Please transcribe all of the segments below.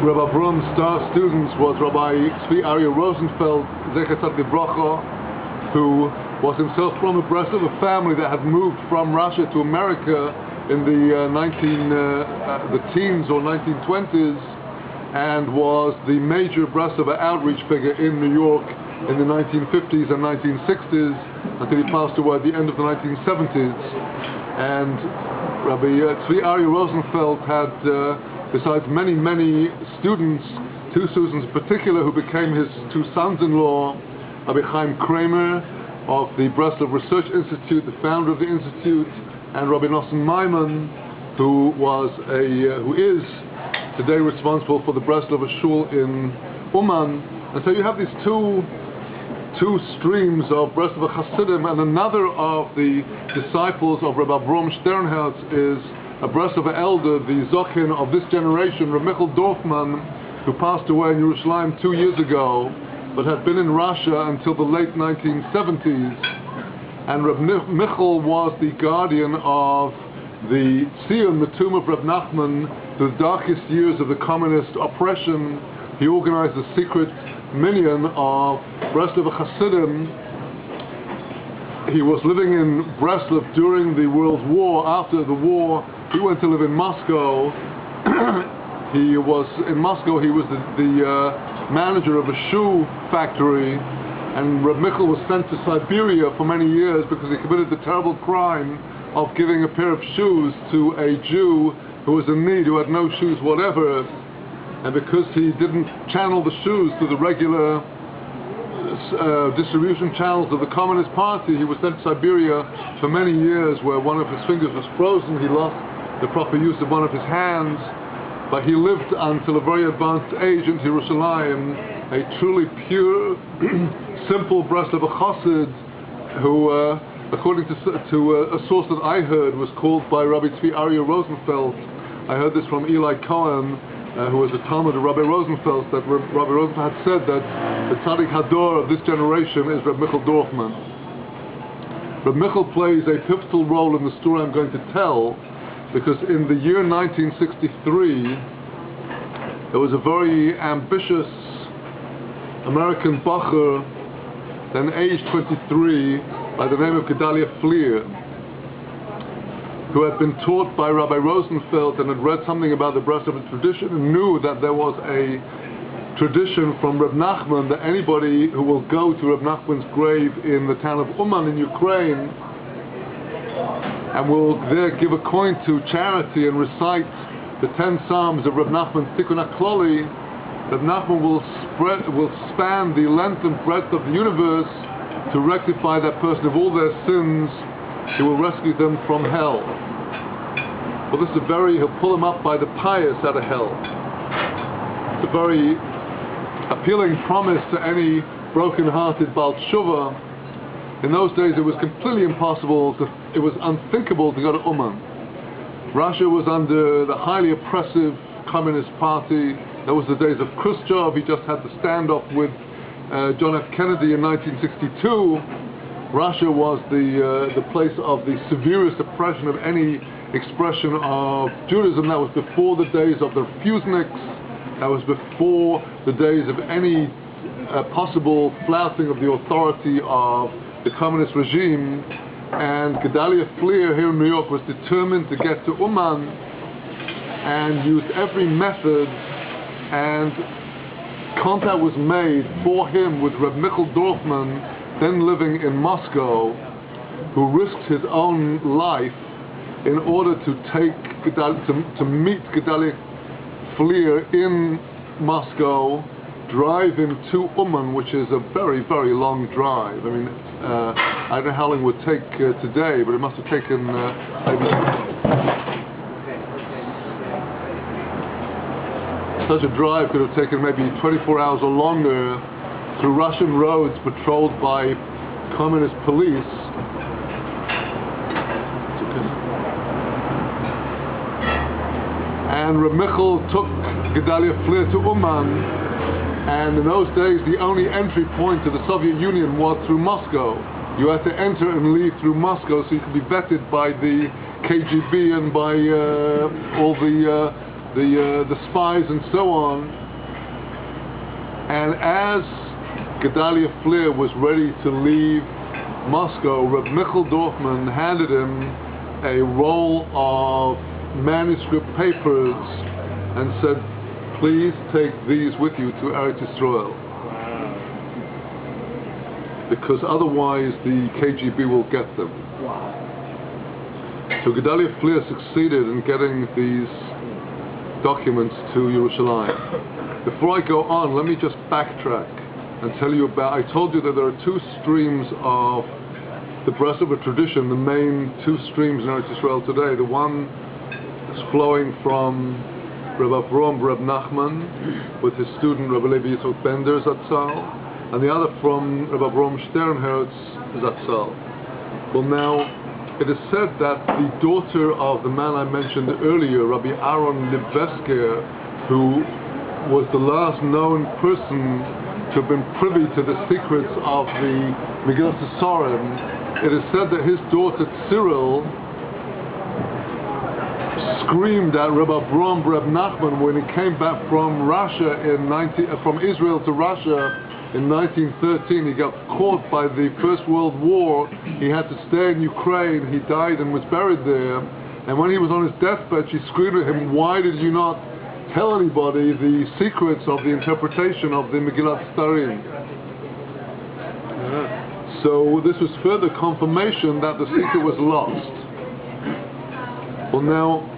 Rabbi Brum's star students was Rabbi Tzvi Aryeh Rosenfeld, Zecher Tzaddik Livrocha, who was himself from a Breslov family that had moved from Russia to America in the teens or 1920s, and was the major Breslov outreach figure in New York in the 1950s and 1960s until he passed away at the end of the 1970s. And Rabbi Tzvi Aryeh Rosenfeld had, besides many students, two students in particular who became his two sons-in-law, Rabbi Chaim Kramer of the Breslov Research Institute, the founder of the institute, and Rabbi Nosson Maimon, who is today responsible for the Breslov Shul in Uman. And so you have these two streams of Breslov Hasidim, and another of the disciples of Rabbi Brom Sternherz is a Breslov elder, the Zochin of this generation, Reb Michal Dorfman, who passed away in Yerushalayim 2 years ago, but had been in Russia until the late 1970s. And Reb Michal was the guardian of the Zion, the tomb of Reb Nachman, the darkest years of the communist oppression. He organized a secret minyan of Breslov Hasidim. He was living in Breslov during the World War. After the war, he went to live in Moscow. He was in Moscow. He was the manager of a shoe factory, and Reb Michal was sent to Siberia for many years because he committed the terrible crime of giving a pair of shoes to a Jew who was in need, who had no shoes whatever. And because he didn't channel the shoes through the regular distribution channels of the Communist Party, he was sent to Siberia for many years, where one of his fingers was frozen. He lost the proper use of one of his hands, but he lived until a very advanced age in Yerushalayim, a truly pure, simple Breslov Chassid, who, according to a source that I heard, was called by Rabbi Tzvi Aryeh Rosenfeld. I heard this from Eli Cohen, who was a Talmud of Rabbi Rosenfeld, that Rabbi Rosenfeld had said that the Tzaddik Hador of this generation is Reb Michal Dorfman. Reb Michal plays a pivotal role in the story I'm going to tell, because in the year 1963, there was a very ambitious American bacher, then aged 23, by the name of Gedalia Fleer, who had been taught by Rabbi Rosenfeld and had read something about the Breslov tradition and knew that there was a tradition from Reb Nachman that anybody who will go to Reb Nachman's grave in the town of Uman in Ukraine and will there give a coin to charity and recite the 10 Psalms of Reb Nachman's Tikkun HaKloli, Reb Nachman will span the length and breadth of the universe to rectify that person of all their sins. He will rescue them from hell. Well, this is he'll pull them up by the pious out of hell. It's a very appealing promise to any broken-hearted Baal Tshuva. In those days, it was completely impossible, it was unthinkable to go to Uman. Russia was under the highly oppressive Communist Party. That was the days of Khrushchev. He just had the standoff with John F. Kennedy in 1962. Russia was the place of the severest oppression of any expression of Judaism. That was before the days of the refuseniks. That was before the days of any possible flouting of the authority of the communist regime. And Gedalia Fleer here in New York was determined to get to Uman and used every method, and contact was made for him with Reb Michal Dorfman, then living in Moscow, who risked his own life in order to to meet Gedalia Fleer in Moscow, drive him to Uman, which is a very, very long drive. I mean, I don't know how long it would take today, but it must have taken maybe... Such a drive could have taken maybe 24 hours or longer through Russian roads patrolled by communist police. And Reb Michal took Gedalia Fleer to Uman, and in those days the only entry point to the Soviet Union was through Moscow. You had to enter and leave through Moscow so you could be vetted by the KGB and by all the the spies and so on. And as Gedalia Fleer was ready to leave Moscow, Reb Michal Dorfman handed him a roll of manuscript papers and said, please take these with you to Eretz Yisrael, because otherwise the KGB will get them. So Gedalia Fleer succeeded in getting these documents to Yerushalayim. Before I go on, let me just backtrack and tell you about, I told you that there are two streams of the Breslover tradition, the main two streams in Eretz Yisrael today. The one is flowing from Rabbi Nachman with his student Rabbi Levi Yitzchok Bender Zatzal, and the other from Rabbi Sternherz Zatzal. Well, now, it is said that the daughter of the man I mentioned earlier, Rabbi Aaron Libesker, who was the last known person to have been privy to the secrets of the Megillat Sorim, it is said that his daughter Cyril screamed at Rabbi Nachman when he came back from Russia from Israel to Russia in 1913. He got caught by the First World War. He had to stay in Ukraine. He died and was buried there. And when he was on his deathbed, she screamed at him, why did you not tell anybody the secrets of the interpretation of the Megillat Starim? So this was further confirmation that the secret was lost. Well, now,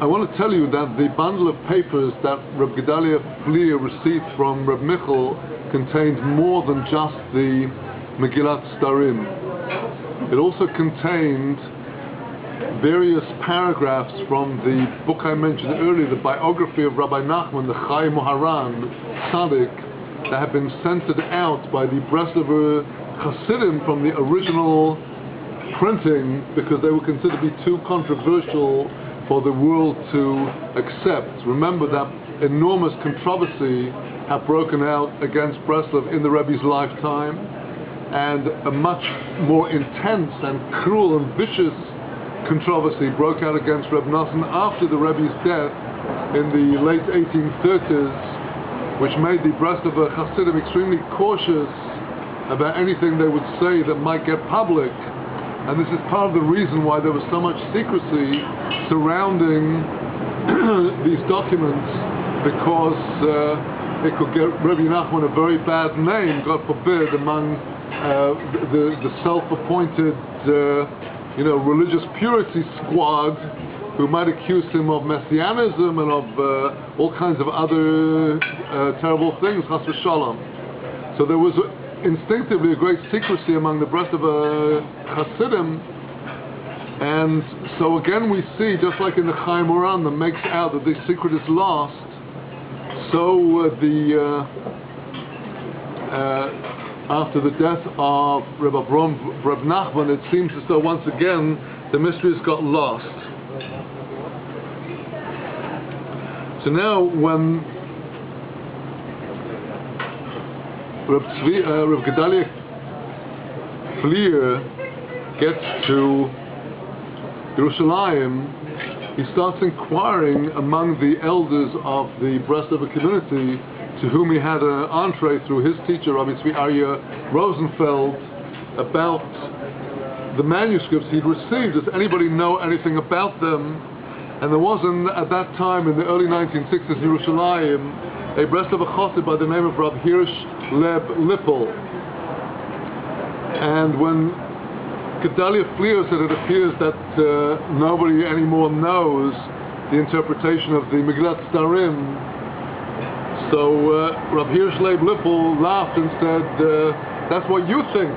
I want to tell you that the bundle of papers that Reb Gedalia Fleer received from Reb Michal contained more than just the Megillat Starim. It also contained various paragraphs from the book I mentioned earlier, the biography of Rabbi Nachman, the Chai Moharan, Tzaddik, that had been censored out by the Breslover Hasidim from the original printing because they were considered to be too controversial for the world to accept. Remember that enormous controversy had broken out against Breslov in the Rebbe's lifetime, and a much more intense and cruel and vicious controversy broke out against Reb Nosson after the Rebbe's death in the late 1830s, which made the Breslover Hasidim extremely cautious about anything they would say that might get public. And this is part of the reason why there was so much secrecy surrounding these documents, because it could get Rabbi Nachman a very bad name, God forbid, among the self-appointed religious purity squad, who might accuse him of messianism and of all kinds of other terrible things, chas v'shalom. So there was instinctively a great secrecy among the Breslover Hasidim, and so again we see, just like in the Chai Moran that makes out that the secret is lost, so after the death of Reb Nachman, it seems as though once again the mysteries got lost. So now when Reb Gedalia Fleer gets to Yerushalayim, he starts inquiring among the elders of the Breslover community, to whom he had an entree through his teacher, Rabbi Tzvi Aryeh Rosenfeld, about the manuscripts he'd received. Does anybody know anything about them? And there was, at that time, in the early 1960s in Yerushalayim, a Breslover Chassid by the name of Rav Hirsch Leb Lippel. And when Gedalia Fleer said it appears that nobody anymore knows the interpretation of the Megillat Starim, so Rav Hirsch Leb Lippel laughed and said, that's what you think.